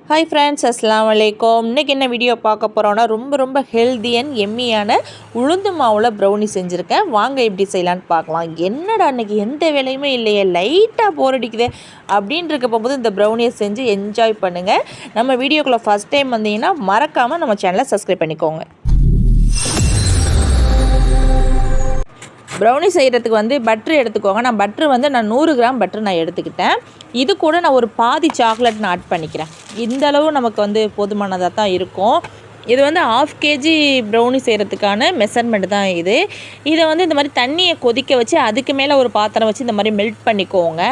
Hi friends, அஸ்ஸலாமு அலைக்கும். இன்றைக்கி என்ன வீடியோ பார்க்க போகிறோன்னா ரொம்ப ஹெல்தி அண்ட் எம்மியான உளுந்து மாவில் ப்ரௌனி செஞ்சுருக்கேன். வாங்க எப்படி செய்யலான்னு பார்க்கலாம். என்னடா அன்றைக்கி எந்த வேலையுமே இல்லையே, லைட்டாக போர் அடிக்குது அப்படின்னு இருக்க போகும்போது இந்த ப்ரௌனியை செஞ்சு என்ஜாய் பண்ணுங்கள். நம்ம வீடியோக்குள்ளே ஃபஸ்ட் டைம் வந்தீங்கன்னா மறக்காமல் நம்ம சேனலை சப்ஸ்கிரைப் பண்ணிக்கோங்க. ப்ரௌனி செய்கிறதுக்கு பட்ரு எடுத்துக்கோங்க. நான் 100 கிராம் பட்ரு நான் எடுத்துக்கிட்டேன். இது கூட நான் ஒரு பாதி சாக்லேட் நான் ஆட் பண்ணிக்கிறேன். இந்த அளவு நமக்கு போதுமானதாக தான் இருக்கும். இது 1/2 kg ப்ரௌனி செய்கிறதுக்கான மெஷர்மெண்ட் தான் இது. இதை இந்த மாதிரி தண்ணியை கொதிக்க வச்சு அதுக்கு மேலே ஒரு பாத்திரம் வச்சு இந்த மாதிரி மெல்ட் பண்ணிக்கோங்க.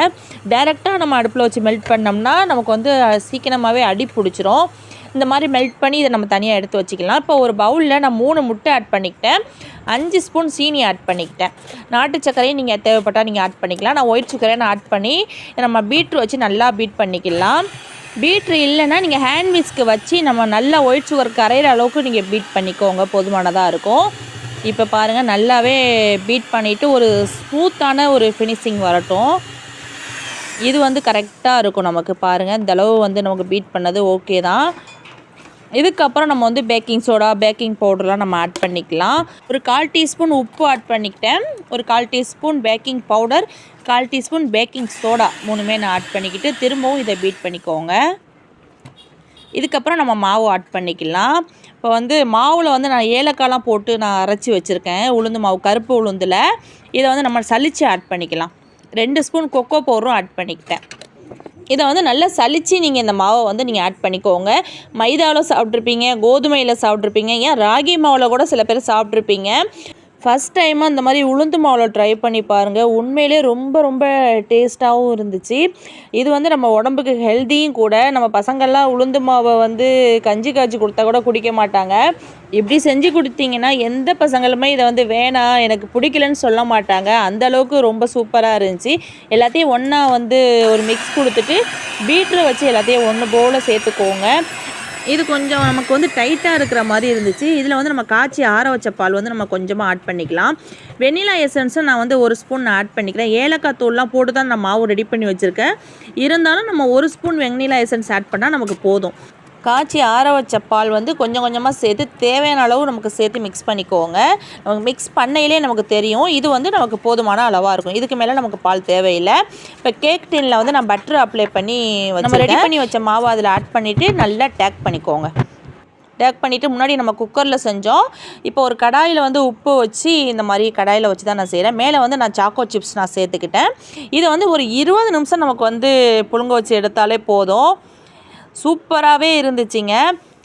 டைரெக்டாக நம்ம அடுப்பில் வச்சு மெல்ட் பண்ணோம்னா நமக்கு சீக்கிரமாகவே அடி பிடிச்சிரும். இந்த மாதிரி மெல்ட் பண்ணி இதை நம்ம தனியாக எடுத்து வச்சுக்கலாம். இப்போ ஒரு பவுலில் நான் 3 முட்டை ஆட் பண்ணிக்கிட்டேன். 5 ஸ்பூன் சீனி ஆட் பண்ணிக்கிட்டேன். நாட்டு சர்க்கரையும் நீங்கள் தேவைப்பட்டால் நீங்கள் ஆட் பண்ணிக்கலாம். நான் ஒயிட் சுகரையும் ஆட் பண்ணி நம்ம பீட்ரு வச்சு நல்லா பீட் பண்ணிக்கலாம். பீட்ரு இல்லைன்னா நீங்கள் ஹேண்ட் விஸ்க்கு வச்சு நம்ம நல்லா ஒயிட் சுகர் கரையிற அளவுக்கு நீங்கள் பீட் பண்ணிக்கோங்க, போதுமானதாக இருக்கும். இப்போ பாருங்கள், நல்லாவே பீட் பண்ணிவிட்டு ஒரு ஸ்மூத்தான ஒரு ஃபினிஷிங் வரட்டும். இது கரெக்டாக இருக்கும் நமக்கு. பாருங்கள், இந்தளவு நமக்கு பீட் பண்ணது ஓகே தான். இதுக்கப்புறம் நம்ம பேக்கிங் சோடா, பேக்கிங் பவுடர்லாம் நம்ம ஆட் பண்ணிக்கலாம். ஒரு 1/4 டீஸ்பூன் உப்பு ஆட் பண்ணிக்கிட்டேன். ஒரு 1/4 teaspoon baking powder, 1/4 teaspoon baking soda, 3மே நான் ஆட் பண்ணிக்கிட்டு திரும்பவும் இதை பீட் பண்ணிக்கோங்க. இதுக்கப்புறம் நம்ம மாவு ஆட் பண்ணிக்கலாம். இப்போ மாவில் நான் ஏலக்காய்லாம் போட்டு நான் அரைச்சி வச்சுருக்கேன். உளுந்து மாவு, கருப்பு உளுந்தில் இதை நம்ம சலித்து ஆட் பண்ணிக்கலாம். 2 ஸ்பூன் கொக்கோ பவுடரும் ஆட் பண்ணிக்கிட்டேன். இதை நல்லா சலித்து நீங்கள் இந்த மாவை நீங்கள் ஆட் பண்ணிக்கோங்க. மைதாவில் சாப்பிட்ருப்பீங்க, கோதுமையில் சாப்பிட்ருப்பீங்க, ஏன் ராகி மாவில் கூட சில பேர் சாப்பிட்ருப்பீங்க. ஃபஸ்ட் டைமாக இந்த மாதிரி உளுந்து மாவில் ட்ரை பண்ணி பாருங்கள். உண்மையிலே ரொம்ப டேஸ்ட்டாகவும் இருந்துச்சு. இது நம்ம உடம்புக்கு ஹெல்த்தியும் கூட. நம்ம பசங்கள்லாம் உளுந்து மாவை கஞ்சி காய்ச்சி கொடுத்தா கூட குடிக்க மாட்டாங்க. இப்படி செஞ்சு கொடுத்தீங்கன்னா எந்த பசங்களுமே இதை வேணாம், எனக்கு பிடிக்கலன்னு சொல்ல மாட்டாங்க. அந்தளவுக்கு ரொம்ப சூப்பராக இருந்துச்சு. எல்லாத்தையும் ஒன்றா ஒரு மிக்ஸ் கொடுத்துட்டு பீட்ரை வச்சு எல்லாத்தையும் ஒன்று போல் சேர்த்துக்கோங்க. இது கொஞ்சம் நமக்கு டைட்டாக இருக்கிற மாதிரி இருந்துச்சு. இதில் நம்ம காய்ச்சி ஆற வச்ச பால் நம்ம கொஞ்சமாக ஆட் பண்ணிக்கலாம். வெண்ணிலா எசன்ஸும் நான் 1 ஸ்பூன் நான் ஆட் பண்ணிக்கிறேன். ஏலக்காய் தூள்லாம் போட்டு தான் நான் மாவு ரெடி பண்ணி வச்சுருக்கேன். இருந்தாலும் நம்ம 1 ஸ்பூன் வெண்ணிலா எசன்ஸ் ஆட் பண்ணால் நமக்கு போதும். காய்ச்சி ஆற வச்ச பால் கொஞ்சம் கொஞ்சமாக சேர்த்து தேவையான அளவு நமக்கு சேர்த்து மிக்ஸ் பண்ணிக்கோங்க. நமக்கு மிக்ஸ் பண்ணையிலே நமக்கு தெரியும் இது நமக்கு போதுமான அளவாக இருக்கும். இதுக்கு மேலே நமக்கு பால் தேவையில்லை. இப்போ கேக் டின்னில் நான் பட்டர் அப்ளை பண்ணி நம்ம ரெடி பண்ணி வச்ச மாவு அதில் ஆட் பண்ணிவிட்டு நல்லா டேக் பண்ணிக்கோங்க. டேக் பண்ணிவிட்டு முன்னாடி நம்ம குக்கரில் செஞ்சோம். இப்போ ஒரு கடாயில் உப்பு வச்சு இந்த மாதிரி கடாயில் வச்சு தான் நான் செய்கிறேன். மேலே நான் சாக்கோ சிப்ஸ் நான் சேர்த்துக்கிட்டேன். இது ஒரு 20 நிமிஷம் நமக்கு புழுங்க வச்சு எடுத்தாலே போதும். சூப்பராகவே இருந்துச்சுங்க.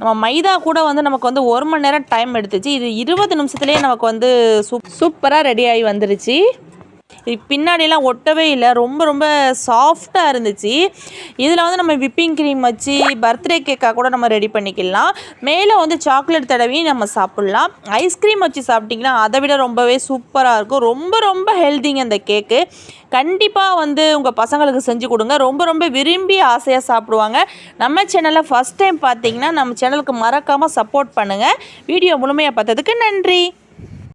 நம்ம மைதா கூட நமக்கு 1 மணி நேரம் டைம் எடுத்துச்சு. இது 20 நிமிஷத்துலேயே நமக்கு சூப்பராக ரெடி ஆகி வந்துருச்சு. இது பின்னாடியெல்லாம் ஒட்டவே இல்லை. ரொம்ப சாஃப்டாக இருந்துச்சு. இதில் நம்ம விப்பிங் க்ரீம் வச்சு பர்த்டே கேக்காக கூட நம்ம ரெடி பண்ணிக்கலாம். மேலே சாக்லேட் தடவி நம்ம சாப்பிட்லாம். ஐஸ்கிரீம் வச்சு சாப்பிட்டிங்கன்னா அதை விட ரொம்பவே சூப்பராக இருக்கும். ரொம்ப ஹெல்த்திங்க இந்த கேக்கு. கண்டிப்பாக உங்கள் பசங்களுக்கு செஞ்சு கொடுங்க. ரொம்ப விரும்பி ஆசையாக சாப்பிடுவாங்க. நம்ம சேனலை ஃபஸ்ட் டைம் பார்த்தீங்கன்னா நம்ம சேனலுக்கு மறக்காமல் சப்போர்ட் பண்ணுங்கள். வீடியோ முழுமையாக பார்த்ததுக்கு நன்றி.